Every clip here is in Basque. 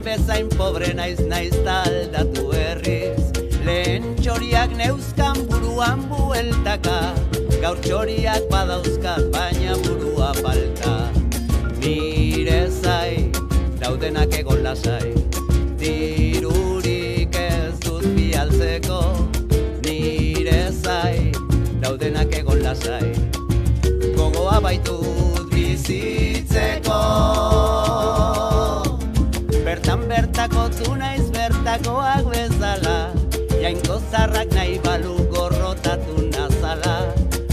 Bezain pobre naiz ta aldatu berriz, lehen txoriak neuzkan buruan bueltaka, gaur txoriak badauzkat baina burua falta. Nire zai, daudenak egon lasai, dirurik ez dut bialtzeko. Nire zai, daudenak egon lasai, gogoa baitut bizitzeko. Bertan bertako zu naiz bertakoak bezala, jainko zarrak nahi balu gorrotatu nazala.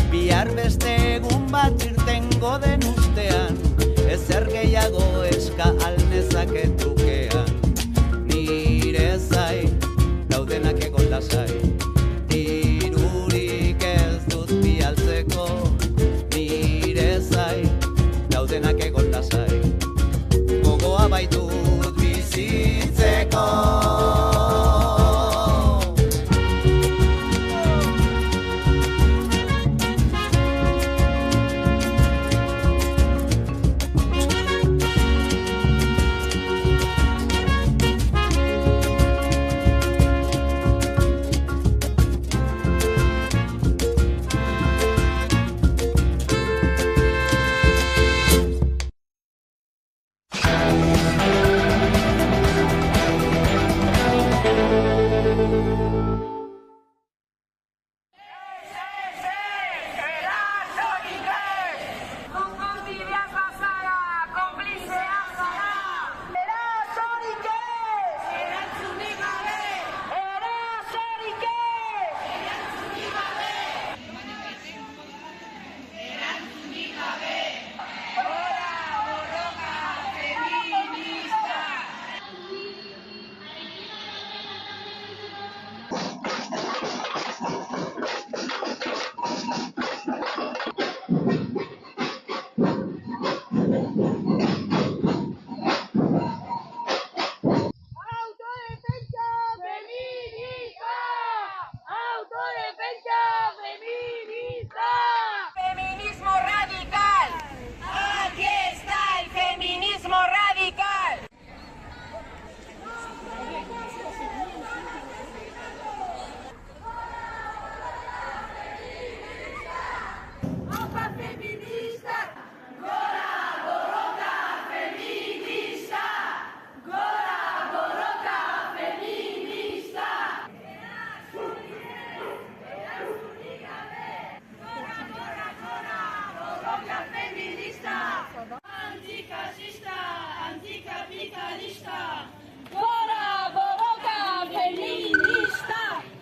Bihar beste egun bat irtengo den ustean, ezer gehiago eska alnezaket dukean. Nire zai, daudenak egon lasai, dirurik ez dut bialtzeko. Nire zai, daudenak egon lasai, gogoa baitut bizitzeko.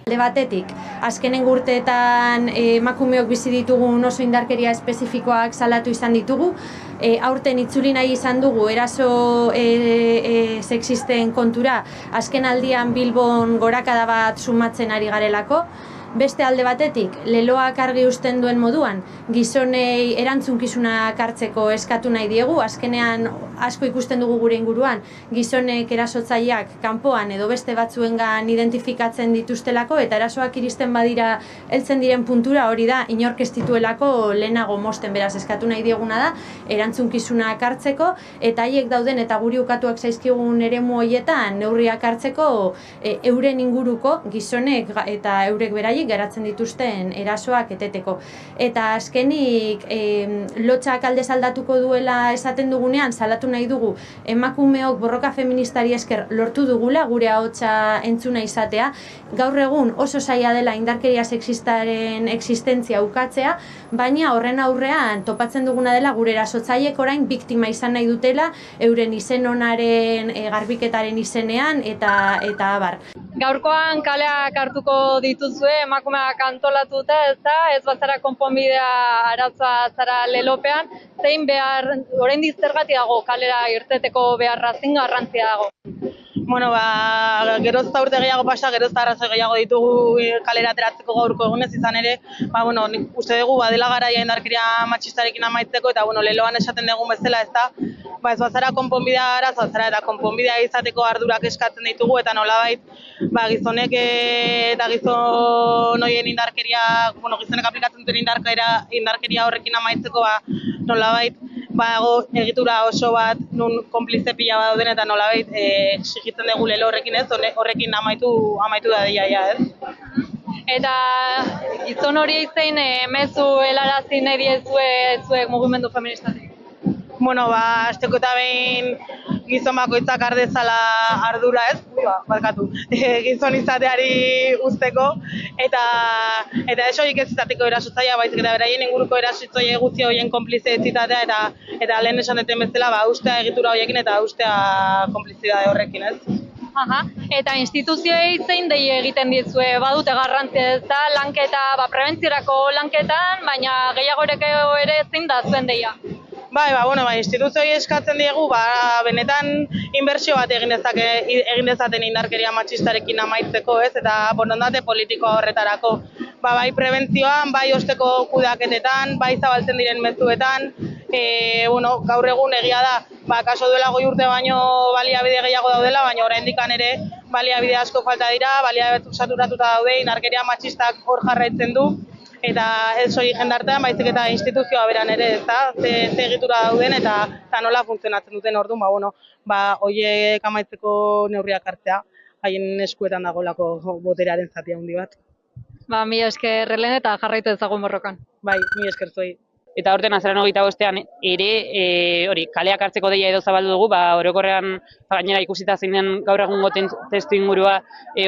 Alde batetik, azkenengo urteetan emakumeok bizi ditugun oso indarkeria espezifikoak salatu izan ditugu. Aurten itzuli nahi izan dugu eraso sexisten kontura, azken aldian Bilbon gorakada bat sumatzen ari garelako. Beste alde batetik, leloak argi uzten duen moduan, gizonei erantzukizunak hartzeko eskatu nahi diegu. Azkenean asko ikusten dugu gure inguruan, gizonek erasotzaileak kanpoan edo beste batzuengan identifikatzen dituztelako, eta erasoak iristen badira heltzen diren puntura, hori da inork ez dituelako lehenago mozten. Beraz, eskatu nahi dieguna da erantzukizunak hartzeko, eta haiek dauden eta guri ukatuak zaizkigun eremu horietan neurriak hartzeko euren inguruko gizonek eta eurek beraiek geratzen dituzten erasoak eteteko. Eta azkenik, lotxak aldez aldatuko duela esaten dugunean, salatu nahi dugu emakumeok borroka feministari esker lortu dugula gure ahotsa entzuna izatea. Gaur egun oso zaila dela indarkeria sexistaren existentzia ukatzea, baina horren aurrean topatzen duguna dela gure erasotzaileek orain biktima izan nahi dutela euren izen onaren garbiketaren izenean eta abar. Gaurkoan kaleak hartuko dituzue emakumeak antolatuta, ez bazara konponbidea arazoa zara lelopean, zein behar, oraindik zergatik dago kalera irteteko beharra, zein garrantzia dago? Bueno, geroz eta urte gehiago pasa, geroz eta arrazoi gehiago ditugu kalera ateratzeko gaurko egunez izan ere, nik uste dugu badela garaia indarkeria matxistarekin amaitzeko, eta leloan esaten dugun bezala, ez da, ez bazara konponbidea arazoa zara, eta konponbidea izateko ardurak eskatzen ditugu, eta nolabait, gizonek eta gizon horien indarkeria, gizonek aplikatzen duten indarkeria horrekin amaitzeko, nolabait, badago egitura oso bat nun konplize pila bat dauden eta nolabait exigitzen dugu lelo horrekin ez, horrekin amaitu da dia, ez? Eta gizon hori zein mezu helarazi nahi diezue zuek mugimendu feministatik? Bueno, asteko eta behin gizon bakoitzak har dezala ardura, ez? Barkatu. Gizon izateari usteko eta ez horiek ez izateko erasotzailea, baizik eta beraien inguruko erasotzaile guzti horien konplize ez izatea eta lehen esan duten bezala ustea egitura horiekin eta ustea konplizitate horrekin, ez? Aha. Eta instituzioei zein dei egiten diezue, badute garrantzia ez da, lanketa, prebentziorako lanketan, baina gehiago ere zein da zuen deia? Instituzioei eskatzen diegu, benetan inbertsio bat egin dezaten indarkeria matxistarekin amaitzeko, ez? Eta borondate politikoa horretarako. Bai prebentzioan, bai osteko kudeaketetan, bai zabaltzen diren mezuetan, gaur egun egia da, kaso duela 2 urte baino baliabide gehiago daudela, baina oraindik ere baliabide asko falta dira, baliabide saturatuta daude, indarkeria matxistak hor jarraitzen du, eta ez hori jendartean, baizik eta instituzioa beran ere, ezta, ze egitura dauden eta nola funtzionatzen duten orduan, horiek amaitzeko neurriak hartzea, haien eskuetan dagoelako boterearen zati handi bat. Mila esker Helen eta jarraitu ezagun borrokan. Bai, mila esker zuei. Eta aurten azaroan 25ean ere kaleak hartzeko deia edo zabaldu dugu, orokorrean gainera ikusita zein den gaur egungo testu ingurua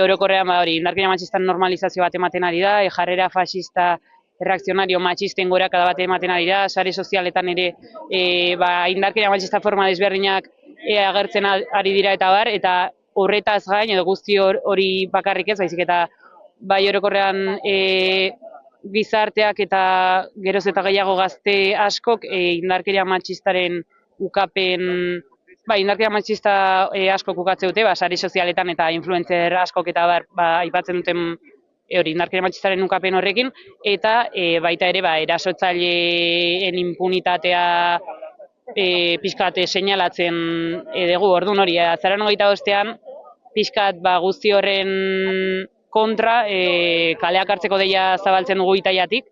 orokorrean indarkeria matxistan normalizazio bat ematen ari da, jarrera fascista erreakzionario matxisten gorakada bat ematen ari da, sare sozialetan ere indarkeria matxista forma desberdinak agertzen ari dira eta horretaz gain edo guzti hori bakarrik ez, baizik eta bai orokorrean gizarteak eta geroz eta gehiago gazte askok indarkeria matxistaren ukapen, indarkeria matxista askok ukatze dute, sare sozialetan eta influencer askok eta aipatzen duten indarkeria matxistaren ukapen horrekin, eta baita ere erasotzaileen impunitatea pixkat seinalatzen dugu, orduan hori, azaroan 25ean pixkat guzti horren kontra kaleak hartzeko deia zabaltzen dugu Itaiatik,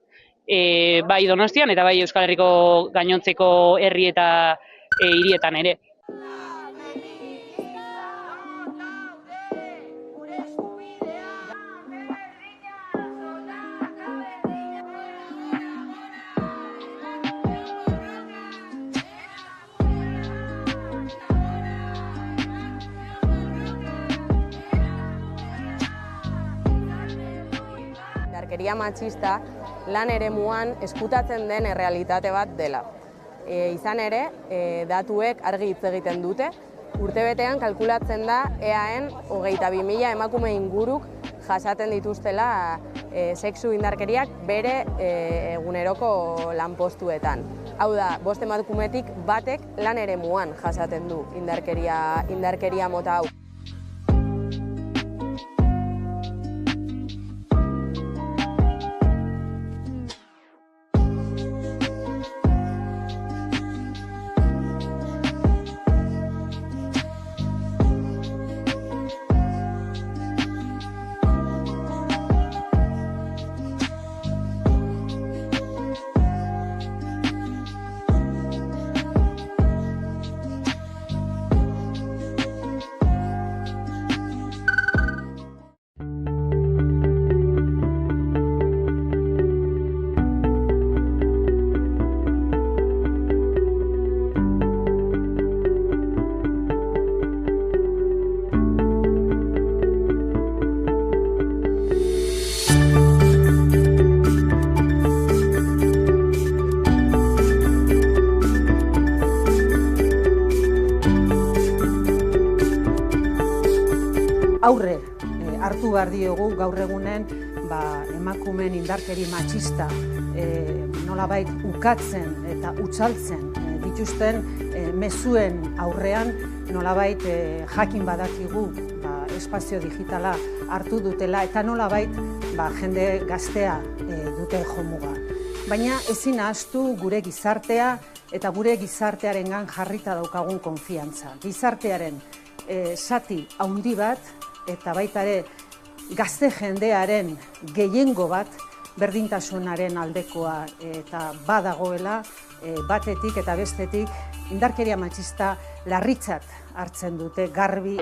bai Donostian eta bai Euskal Herriko gainontzeko herri eta hirietan ere. Indarkeria matxista lan eremuan ezkutatzen den errealitate bat dela. Izan ere, datuek argi hitz egiten dute, urtebetean kalkulatzen da EAEn 22.000 emakume inguruk jasaten dituztela sexu indarkeriak bere eguneroko lanpostuetan. Hau da, 5 emakumetik batek lan eremuan jasaten du indarkeria mota hau. Aurre hartu behar diogu gaur egunen emakumeen indarkeri matxista nolabait ukatzen eta utxaltzen dituzten mezuen aurrean nolabait jakin badakigu espazio digitala hartu dutela eta nolabait jende gaztea dute jomuga. Baina ezin ahaztu gure gizartea eta gure gizartearengan jarrita daukagun konfiantza. Gizartearen zati handi bat eta baita ere gazte jendearen gehiengo bat berdintasunaren aldekoa eta badagoela batetik eta bestetik indarkeria matxista larritzat hartzen dute garbi.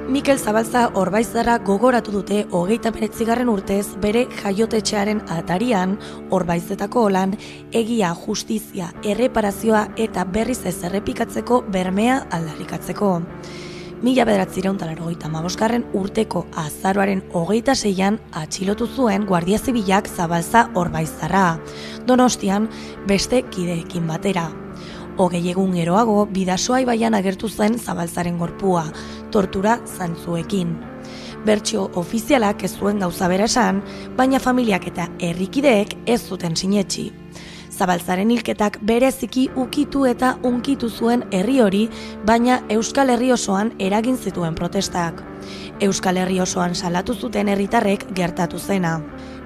Mikel Zabalza Orbaizdarra gogoratu dute 39. urtez bere jaiotetxearen atarian Orbaizetako lan egia, justizia, erreparazioa eta berriz ez errepikatzeko bermea aldarrikatzeko. 1985. urteko azaroaren 26an atxilotu zuen Guardia Zibilak Zabalza Orbaizdarra, Donostian beste kideekin batera. 20 egun geroago, Bidasoa ibaian agertu zen Zabalzaren gorpua, tortura zantzuekin. Bertsio ofizialak ez zuen gauza bera esan, baina familiak eta herrikideek ez zuten sinetsi. Zabalzaren hilketak bereziki ukitu eta unkitu zuen herri hori, baina Euskal Herri osoan eragin zituen protestak. Euskal Herri osoan salatu zuten herritarrek gertatu zena.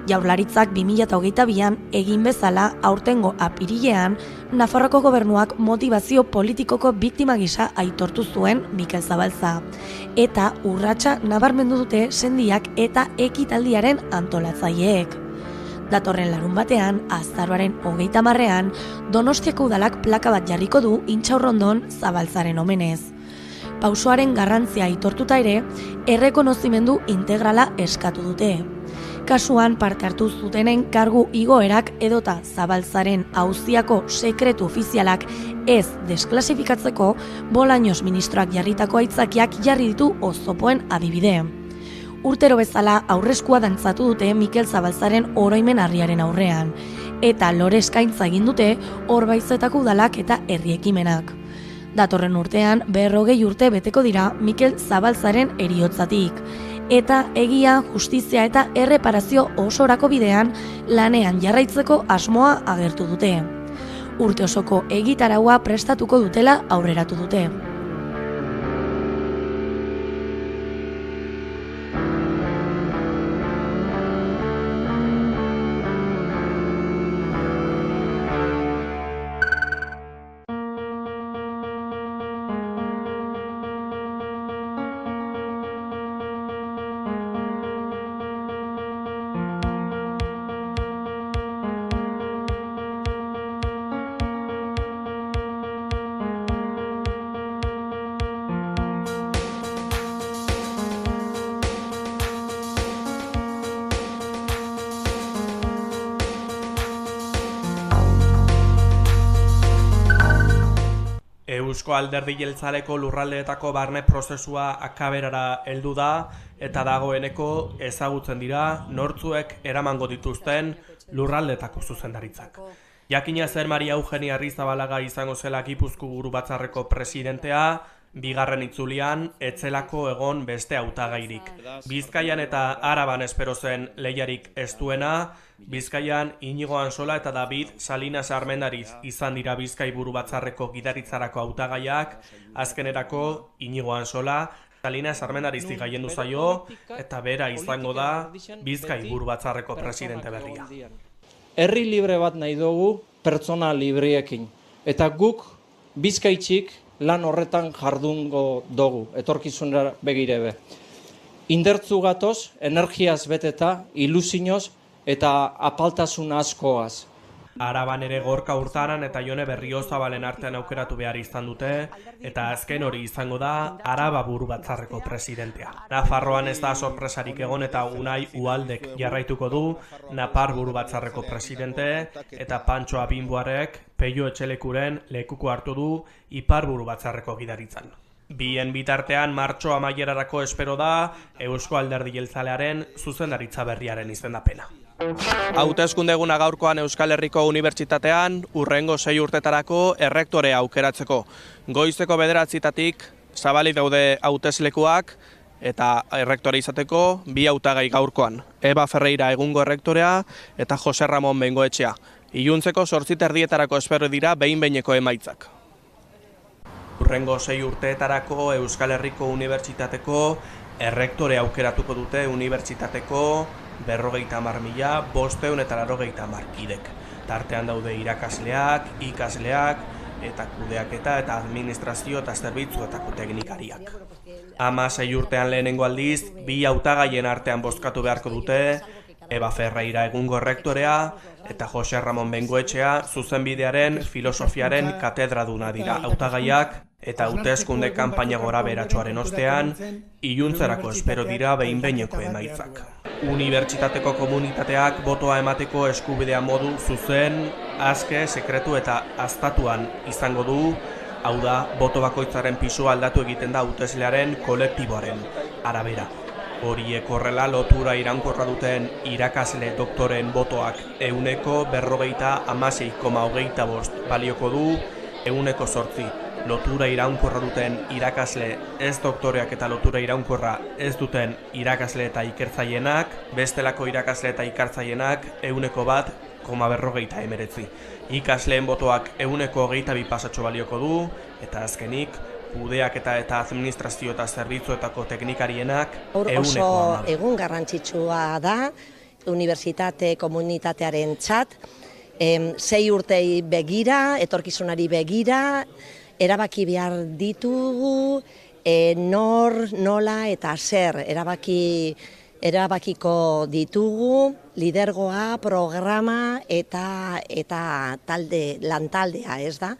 Jaurlaritzak 2022an egin bezala aurtengo apirilean, Nafarroako gobernuak motivazio politikoko biktima gisa aitortu zuen Mikel Zabalza. Eta urratsa nabarmendu dute sendiak eta ekitaldiaren antolatzaileek. Datorren larunbatean, azaroaren 30ean, Donostiako udalak plaka bat jarriko du Intxaurrondon Zabalzaren omenez. Pausoaren garrantzia aitortuta ere, errekonozimendu integrala eskatu dute. Kasuan parte hartu zutenen kargu igoerak edota Zabalzaren auziako sekretu ofizialak ez desklasifikatzeko Bolaños ministroak jarritako aitzakiak jarri ditu oztopoen adibide. Urtero bezala aurreskua dantzatu dute Mikel Zabalzaren oroimen harriaren aurrean, eta lore eskaintza egin dute Orbaizetako udalak eta herri ekimenak. Datorren urtean 40 urte beteko dira Mikel Zabalzaren heriotzatik, eta egia, justizia eta erreparazio osorako bidean lanean jarraitzeko asmoa agertu dute. Urte osoko egitaraua prestatuko dutela aurreratu dute. Eusko Alderdi Jeltzaleko lurraldeetako barne prozesua akaberara heldu da eta dagoeneko ezagutzen dira nortzuek eramango dituzten lurraldeetako zuzendaritzak. Jakina zer Maria Eugenia Arrizabalaga izango zela Gipuzkoako Buru Batzarreko presidentea, bigarren itzulian etzelako egon beste hautagairik. Bizkaian eta Araban espero zen lehiarik ez duena, Bizkaian Inigo Ansola eta David Salinas Armendariz izan dira Bizkai Buru Batzarreko gidaritzarako hautagaiak, azkenerako Inigo Ansola Salinas Armendarizi gailendu zaio eta bera izango da Bizkai Buru Batzarreko presidente berria. Herri libre bat nahi dugu pertsona libriekin, eta guk Bizkaitxik lan horretan jardungo dugu, etorkizunera begirebe. Indertzu gatoz, energiaz beteta, ilusioz eta apaltasun askoaz. Araban ere Gorka Urtaran eta Jone Berriozabalen artean aukeratu behar izan dute, eta azken hori izango da Araba Buru Batzarreko presidentea. Nafarroan ez da sorpresarik egon eta Unai Ualdek jarraituko du Napar Buru Batzarreko presidente, eta Pantxo Abinboarek Peio Etxelekuren lekuko hartu du Ipar Buru Batzarreko gidaritzan. Bien bitartean martxo amaierarako espero da Eusko Alderdi Jeltzalearen zuzendaritza berriaren izendapena. Hauteskunde eguna gaurkoan Euskal Herriko Unibertsitatean hurrengo 6 urtetarako errektorea aukeratzeko. Goizeko 9:00 zabalik daude hauteslekuak eta errektore izateko 2 hautagai gaurkoan. Eba Ferreira egungo errektorea eta Jose Ramon Bengoetxea. Iluntzeko 8:30 espero dira behin-behineko emaitzak. Hurrengo 6 urteetarako Euskal Herriko Unibertsitateko errektorea aukeratuko dute unibertsitateko 50.590 kidek. Tartean daude irakasleak, ikasleak, eta kudeaketa eta administrazio eta zerbitzuetako teknikariak. 16 urtean lehenengo aldiz, 2 hautagaien artean bozkatu beharko dute, Eba Ferreira egungo rektorea eta Jose Ramon Bengoetxea zuzenbidearen filosofiaren katedraduna dira hautagaiak eta hauteskunde kanpaina gora beratxoaren ostean, iluntzerako espero dira behin-behineko emaitzak. Unibertsitateko komunitateak botoa emateko eskubidea modu zuzen, aske, sekretu eta aztatuan izango du, hau da, boto bakoitzaren pisua aldatu egiten da hauteslearen kolektiboaren arabera. Horiek horrela lotura iraunkorra duten irakasle doktoren botoak 50,56,25 balioko du, 8. Lotura iraunkorra duten irakasle ez doktoreak eta lotura iraunkorra ez duten irakasle eta ikertzaienak, bestelako irakasle eta ikertzaienak 1,1,49. Ikasleen botoak 1,22 pasatxo balioko du, eta azkenik, kudeaketa eta administrazio eta zerbitzuetako teknikarienak 1,10. Oso egun garrantzitsua da, unibertsitate komunitatearen txat, 6 urtei begira, etorkizunari begira, erabaki behar ditugu, nor, nola eta zer erabakiko ditugu, lidergoa, programa eta lantaldea, ez da?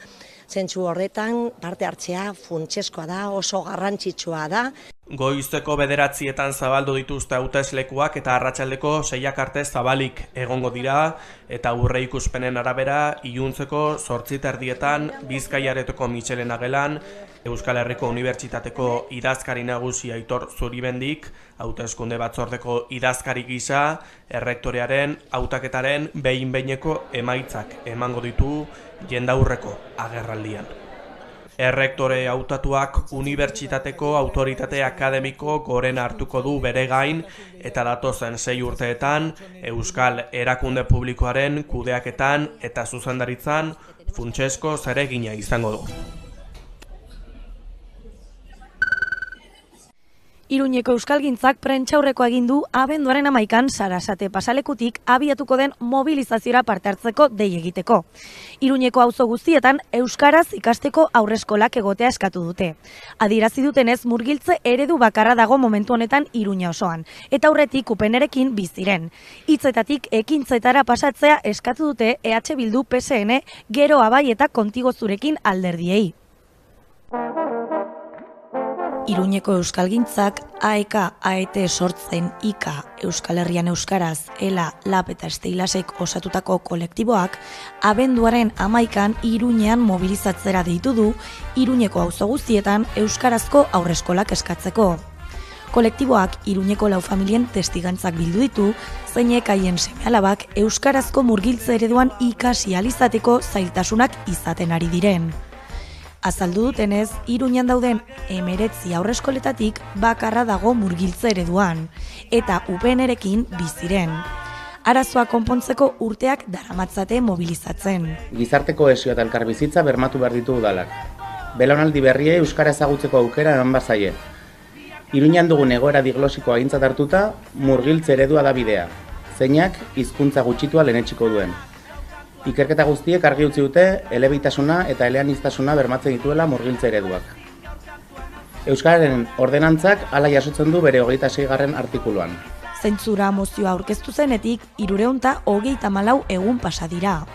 Zentzu horretan parte hartzea funtsezkoa da, oso garrantzitsua da. Goizeko 9:00 zabaldu dituzte hauteslekuak eta arratsaldeko 6 arte zabalik egongo dira eta aurreikuspenen arabera iluntzeko 8:30 Bizkaiaretoko Michelena gelan Euskal Herriko Unibertsitateko idazkari nagusi Aitor Zuribendik hauteskunde batzordeko idazkari gisa errektorearen hautaketaren behin-behineko emaitzak emango ditu jendaurreko agerraldian. Errektore hautatuak unibertsitateko autoritate akademiko gorena hartuko du bere gain eta datozen 6 urteetan Euskal Erakunde Publikoaren kudeaketan eta zuzendaritzan funtsezko zeregina izango du. Iruñeko euskalgintzak prentsaurrekoa egin du abenduaren 11an Sarasate pasalekutik abiatuko den mobilizaziora parte hartzeko dei egiteko. Iruñeko auzo guztietan euskaraz ikasteko aurreskolak egotea eskatu dute. Adierazi dutenez murgiltze eredu bakarra dago momentu honetan Iruña osoan, eta aurretik UPNrekin biziren. Hitzetatik ekintzetara pasatzea eskatu dute EH Bildu, PSN, Gero Abai eta Kontigo Zurekin alderdiei. Iruñeko euskalgintzak AEK, AET sortzen IKA, Euskal Herrian Euskaraz, ELA, LAB eta Esteilasek osatutako kolektiboak, abenduaren 11an Iruñean mobilizatzera deitu du, Iruñeko auzo guztietan euskarazko aurreskolak eskatzeko. Kolektiboak Iruñeko 4 familien testigantzak bildu ditu, zeinek haien seme-alabak euskarazko murgiltze ereduan ikasi ahal izateko zailtasunak izaten ari diren. Azaldu dutenez, Iruñan dauden 19 aurreskoletatik bakarra dago murgiltze ereduan, eta UPNrekin biziren. Arazoa konpontzeko urteak daramatzate mobilizatzen. Gizarte kohesioa eta elkarbizitza bermatu behar ditu udalak. Belaunaldi berriei euskara ezagutzeko aukera eman bazaie. Iruñan dugun egoera diglosikoa aintzat hartuta, murgiltze eredua da bidea, zeinak hizkuntza gutxitua lehenetsiko duen. Ikerketa guztiek argi utzi dute elebitasuna eta eleaniztasuna bermatzen dituela murgiltze ereduak. Euskararen ordenantzak hala jasotzen du bere 26. artikuluan. Zentzura mozioa aurkeztu zenetik 334 egun pasa dira.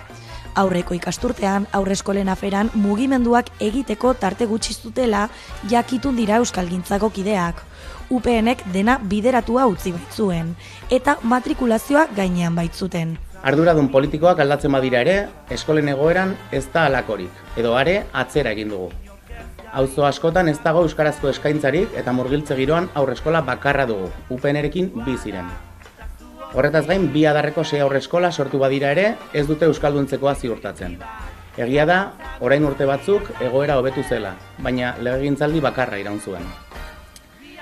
Aurreko ikasturtean, aurreskolen aferan mugimenduak egiteko tarte gutxi zutela jakitun dira euskalgintzako kideak. UPNek dena bideratua utzi baitzuen, eta matrikulazioa gainean baitzuten. Arduradun politikoak aldatzen badira ere, eskolen egoeran ez da halakorik, edo are atzera egin dugu. Auzo askotan ez dago euskarazko eskaintzarik eta murgiltze giroan aurreskola bakarra dugu, UPNrekin biziren. Horretaz gain, 2 adarreko 6 aurreskola sortu badira ere, ez dute euskalduntzekoa ziurtatzen. Egia da, orain urte batzuk egoera hobetu zela, baina legegintzaldi bakarra iraun zuen.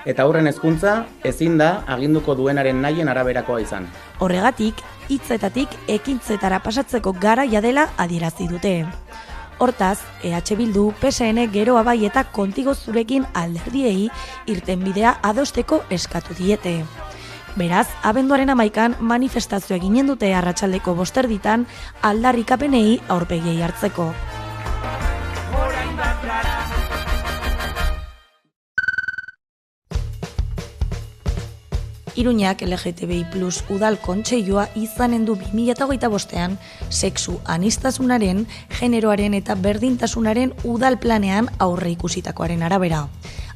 Eta aurren hezkuntza ezin da aginduko duenaren nahien araberakoa izan. Horregatik, hitzetatik ekintzetara pasatzeko garaia dela adierazi dute. Hortaz, EH Bildu, PSN, Gero Abai eta Kontigo Zurekin alderdiei irtenbidea adosteko eskatu diete. Beraz, abenduaren 11an manifestazioa ginen dute arratsaldeko 5:00 aldarrikapenei aurpegiei hartzeko. Iruñak LGTBI+ udal kontseilua izanen du 2025ean sexu aniztasunaren, generoaren eta berdintasunaren udal planean aurre ikusitakoaren arabera.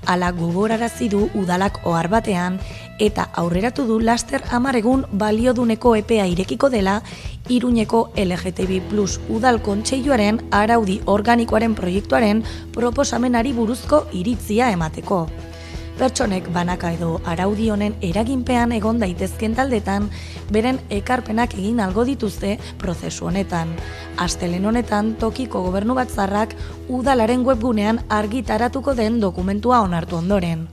Hala gogorarazi du udalak ohar batean eta aurreratu du laster 10 egun balioduneko epea irekiko dela Iruñeko LGTBI+ udal kontseiluaren araudi organikoaren proiektuaren proposamenari buruzko iritzia emateko. Pertsonek banaka edo araudi honen eraginpean egon daitezken taldetan, beren ekarpenak egin algo dituzte prozesu honetan. Astelehen honetan tokiko gobernu batzarrak udalaren webgunean argitaratuko den dokumentua onartu ondoren.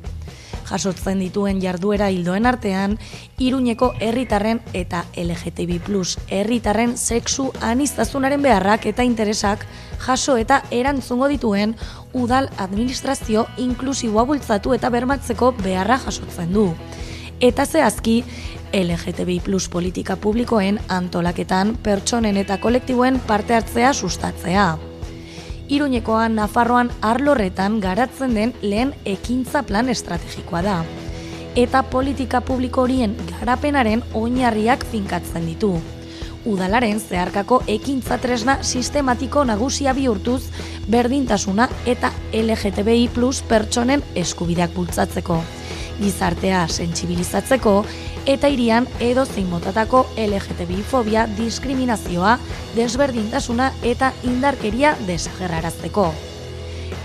Jasotzen dituen jarduera ildoen artean, Iruñeko herritarren eta LGTBI+ herritarren sexu aniztasunaren beharrak eta interesak jaso eta erantzungo dituen udal administrazio inklusiboa bultzatu eta bermatzeko beharra jasotzen du. Eta zehazki, LGTBI+ politika publikoen antolaketan pertsonen eta kolektiboen parte hartzea sustatzea. Iruñekoan Nafarroan arlo horretan garatzen den lehen ekintza plan estrategikoa da. Eta politika publiko horien garapenaren oinarriak finkatzen ditu. Udalaren zeharkako ekintza tresna sistematiko nagusia bihurtuz berdintasuna eta LGTBI+ pertsonen eskubideak bultzatzeko, gizartea sentsibilizatzeko eta hirian edozein motatako LGTBI-fobia, diskriminazioa, desberdintasuna eta indarkeria desagerrarazteko.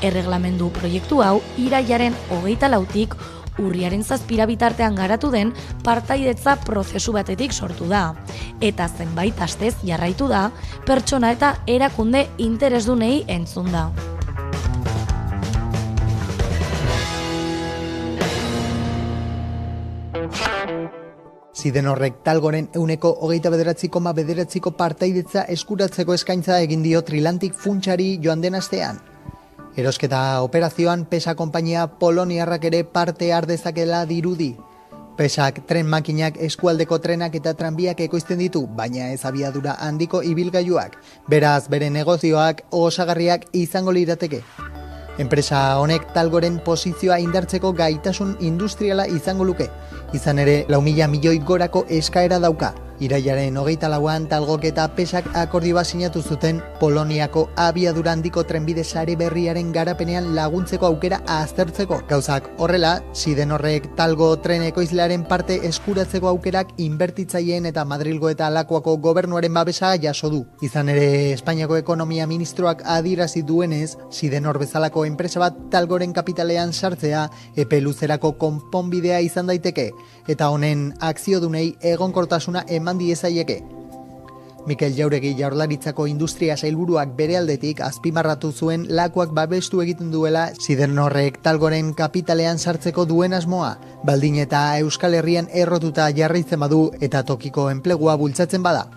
Erreglamendu proiektu hau irailaren 24tik urriaren 7 bitartean garatu den partaidetza prozesu batetik sortu da, eta zenbait astez jarraitu da, pertsona eta erakunde interesdunei entzun da. Sidenorrek Talgoren 29,9ko partaidetza eskuratzeko eskaintza egin dio Trilantic funtsari joan den astean. Erosketa operazioan PESA konpainia poloniarrak ere parte har dezakela dirudi. PESAk tren makinak, eskualdeko trenak eta tranbiak ekoizten ditu, baina ez abiadura handiko ibilgailuak. Beraz, bere negozioak osagarriak izango lirateke. Enpresa honek Talgoren posizioa indartzeko gaitasun industriala izango luke. Izan ere, 4.000 milioi gorako eskaera dauka. Irailaren 24an Talgok eta PESAk akordio bat sinatu zuten Poloniako abiadura handiko trenbide sare berriaren garapenean laguntzeko aukera aztertzeko. Gauzak horrela, Sidenorrek Talgo tren ekoizlearen parte eskuratzeko aukerak inbertitzaileen eta Madrilgo eta Lakuako gobernuaren babesa jaso du. Izan ere, Espainiako ekonomia ministroak adierazi duenez, Sidenor bezalako enpresa bat Talgoren kapitalean sartzea epe luzerako konponbidea izan daiteke, eta honen akziodunei egonkortasuna eman diezaieke. Mikel Jauregi Jaurlaritzako industria sailburuak bere aldetik azpimarratu zuen Lakuak babestu egiten duela Sidenorrek Talgoren kapitalean sartzeko duen asmoa, baldin eta Euskal Herrian errotuta jarraitzen badu eta tokiko enplegua bultzatzen bada.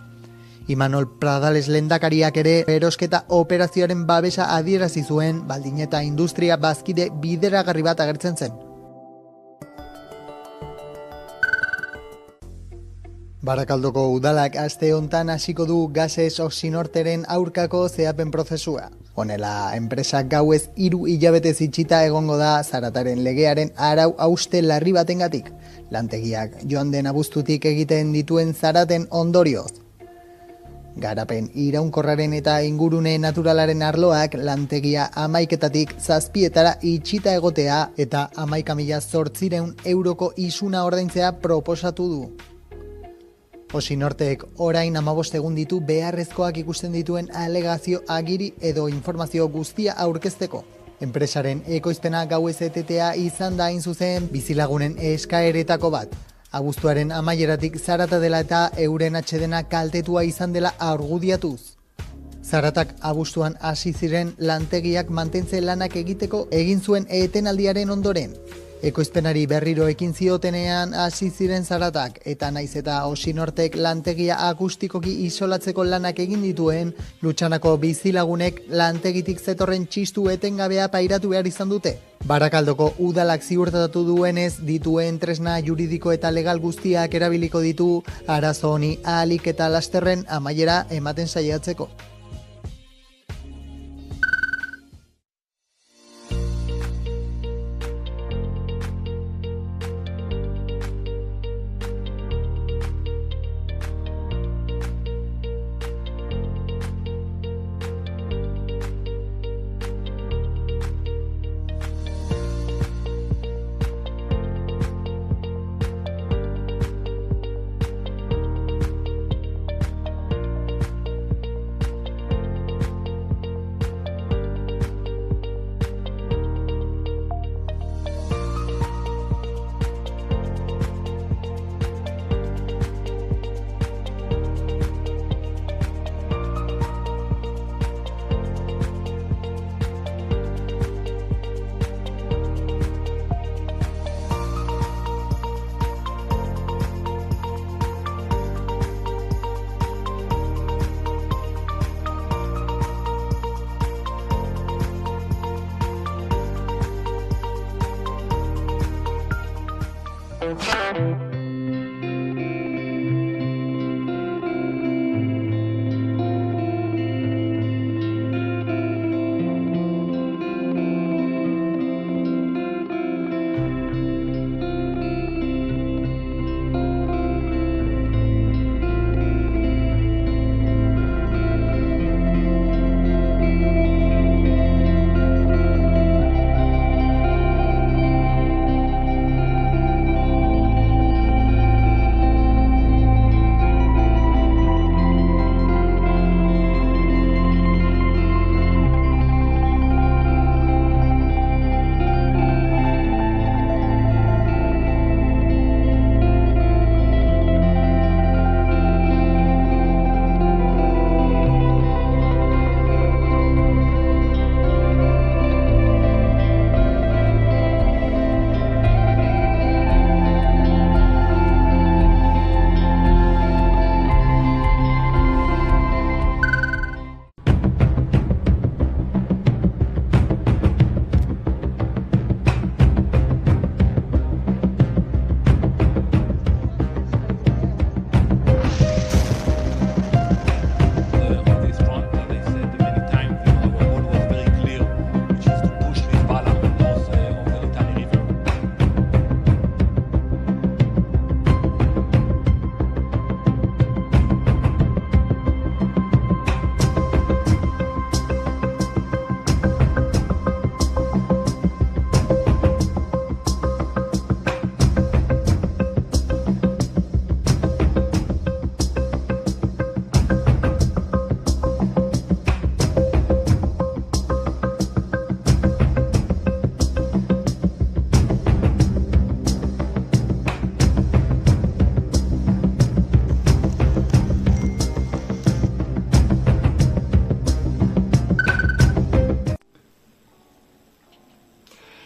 Imanol Pradales lehendakariak ere erosketa operazioaren babesa adierazi zuen, baldin eta industria bazkide bideragarri bat agertzen zen. Barakaldoko udalak aste hontan hasiko du Gases Oxinorteren aurkako zehapen prozesua. Honela, enpresak gauez 3 hilabetez itxita egongo da zarataren legearen arau hauste larri batengatik. Lantegiak joan den abuztutik egiten dituen zaraten ondorioz. Garapen iraunkorraren eta ingurune naturalaren arloak lantegia 11etatik 7etara itxita egotea eta 11.800 euroko isuna ordaintzea proposatu du. Oxinortek orain 15 egun ditu beharrezkoak ikusten dituen alegazio, agiri edo informazio guztia aurkezteko. Enpresaren ekoizpena gauez etetea izan da hain zuzen bizilagunen eskaeretako bat. Abuztuaren amaieratik zarata dela eta euren atsedena kaltetua izan dela argudiatuz. Zaratak abuztuan hasi ziren lantegiak mantentze lanak egiteko egin zuen etenaldiaren ondoren. Ekoizpenari berriro ekin ziotenean hasi ziren zaratak eta naiz eta Oxinortek lantegia akustikoki isolatzeko lanak egin dituen, Lutxanako bizilagunek lantegitik zetorren txistu etengabea pairatu behar izan dute. Barakaldoko udalak ziurtatu duenez dituen tresna juridiko eta legal guztiak erabiliko ditu arazo honi ahalik eta lasterren amaiera ematen saiatzeko.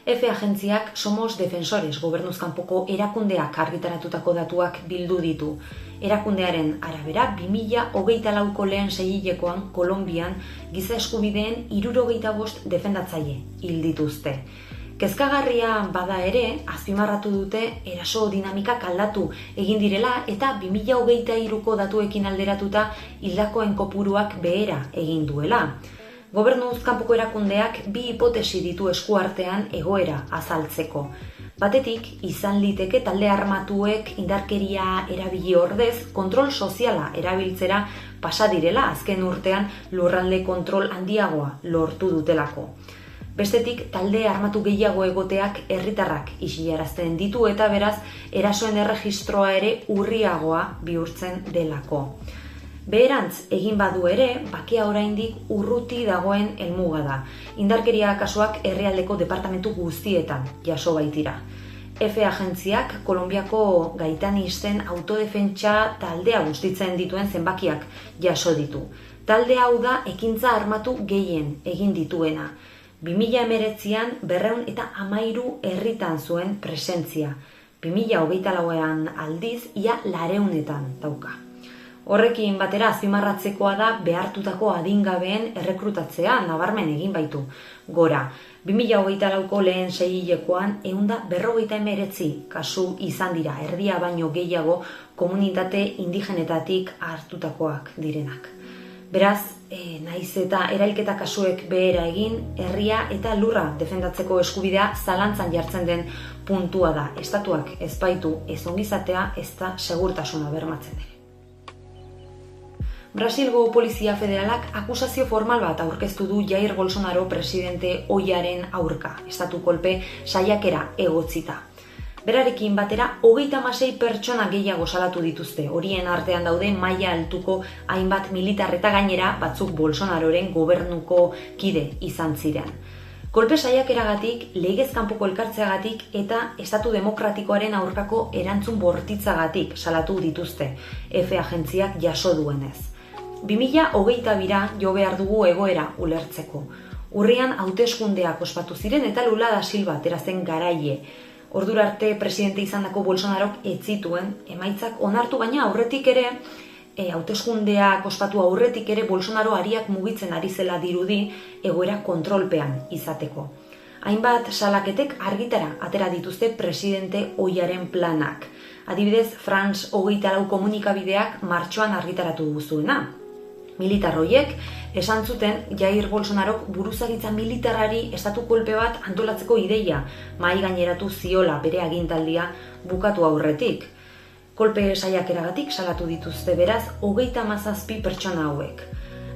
EFE agentziak Somos Defensores gobernuz kanpoko erakundeak argitaratutako datuak bildu ditu. Erakundearen arabera, 2024ko lehen seihilekoan Kolonbian giza eskubideen 75 defendatzaile hil dituzte. Kezkagarria bada ere, azpimarratu dute eraso dinamikak aldatu egin direla eta 2023ko datuekin alderatuta hildakoen kopuruak behera egin duela. Gobernuz kanpoko erakundeak bi hipotesi ditu eskuartean egoera azaltzeko. Batetik, izan liteke talde armatuek indarkeria erabili ordez kontrol soziala erabiltzera pasa direla azken urtean lurralde kontrol handiagoa lortu dutelako. Bestetik, talde armatu gehiago egoteak herritarrak isilarazten ditu eta beraz erasoen erregistroa ere urriagoa bihurtzen delako. Beherantz egin badu ere, bakea oraindik urruti dagoen helmuga da. Indarkeria kasuak herrialdeko departamentu guztietan jaso baitira. EFE agentziak Kolonbiako gaitanisten autodefentsa taldea bustitzen dituen zenbakiak jaso ditu. Talde hau da ekintza armatu gehien egin dituena. 2019an 213 herritan zuen presentzia. 2024an aldiz ia 400etan dauka. Horrekin batera azpimarratzekoa da behartutako adingabeen errekrutatzea nabarmen egin baitu. Gora, 2024ko lehen seihilekoan 159 kasu izan dira, erdia baino gehiago komunitate indigenetatik hartutakoak direnak. Beraz, naiz eta erailketa kasuek behera egin, herria eta lurra defendatzeko eskubidea zalantzan jartzen den puntua da. Estatuak ez baitu ez ongizatea ez da segurtasuna bermatzen ere. Brasilgo Polizia Federalak akusazio formal bat aurkeztu du Jair Bolsonaro presidente ohiaren aurka, estatu kolpe saiakera egotzita. Berarekin batera 36 pertsona gehiago salatu dituzte, horien artean daude maila altuko hainbat militar eta gainera batzuk Bolsonaroren gobernuko kide izan ziren. Kolpe saiakeragatik, legez kanpoko elkartzeagatik eta estatu demokratikoaren aurkako erantzun bortitzagatik salatu dituzte, EFE agentziak jaso duenez. 2022ra jo behar dugu egoera ulertzeko. Urrian hauteskundeak ospatu ziren eta Lula da Silva atera zen garaile. Ordura arte presidente izandako Bolsonarok ez zituen emaitzak onartu, baina aurretik ere hauteskundeak ospatu aurretik ere Bolsonaro ariak mugitzen ari zela dirudi egoera kontrolpean izateko. Hainbat salaketek argitara atera dituzte presidente ohiaren planak. Adibidez, France 24 komunikabideak martxoan argitaratu duzuena. Militar horiek esan zuten Jair Bolsonarok buruzagitza militarrari estatu kolpe bat antolatzeko ideia mahai gaineratu ziola bere agintaldia bukatu aurretik. Kolpe saiakeragatik salatu dituzte beraz 37 pertsona hauek.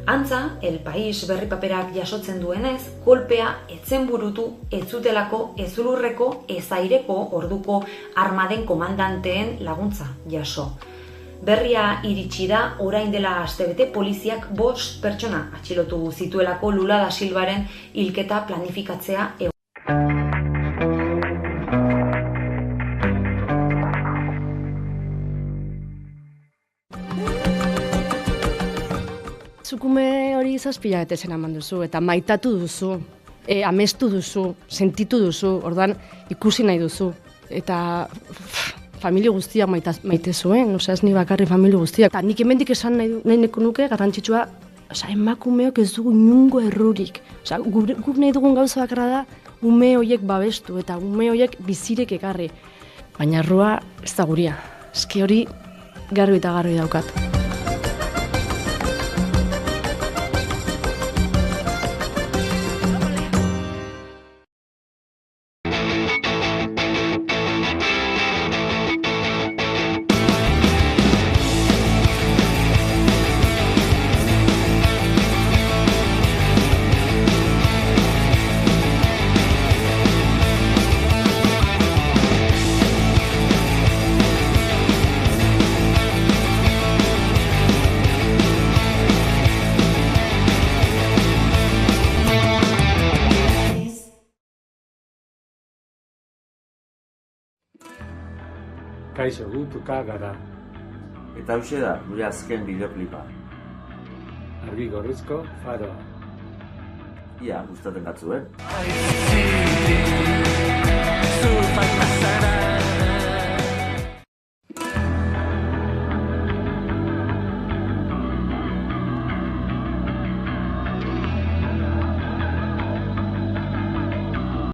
Antza, El País berri paperak jasotzen duenez, kolpea etzen burutu ez zutelako ez lurreko ez aireko orduko armaden komandanteen laguntza jaso. Berria iritsi da, orain dela astebete poliziak 5 pertsona atxilotu zituelako Lula da Silvaren hilketa planifikatzea egon. Zukume hori 7 hilabete eman duzu, eta maitatu duzu, amestu duzu, sentitu duzu, orduan ikusi nahi duzu. Eta familia guztiak maite zuen, ez ni bakarri familia guztiak. Eta nik hemendik esan nahi nuke garrantzitsua, emakumeok ez dugu inungo errurik. Guk nahi dugun gauza bakarra da, ume horiek babestu eta ume horiek bizirek ekarri. Baina errua ez da guria. Eski hori garbi eta garbi daukat. Kaixo, gutuka gara. Eta hauxe da, gure azken bideoklipa. Argi gorrizko faroa. Ia, gustatzen gatzu,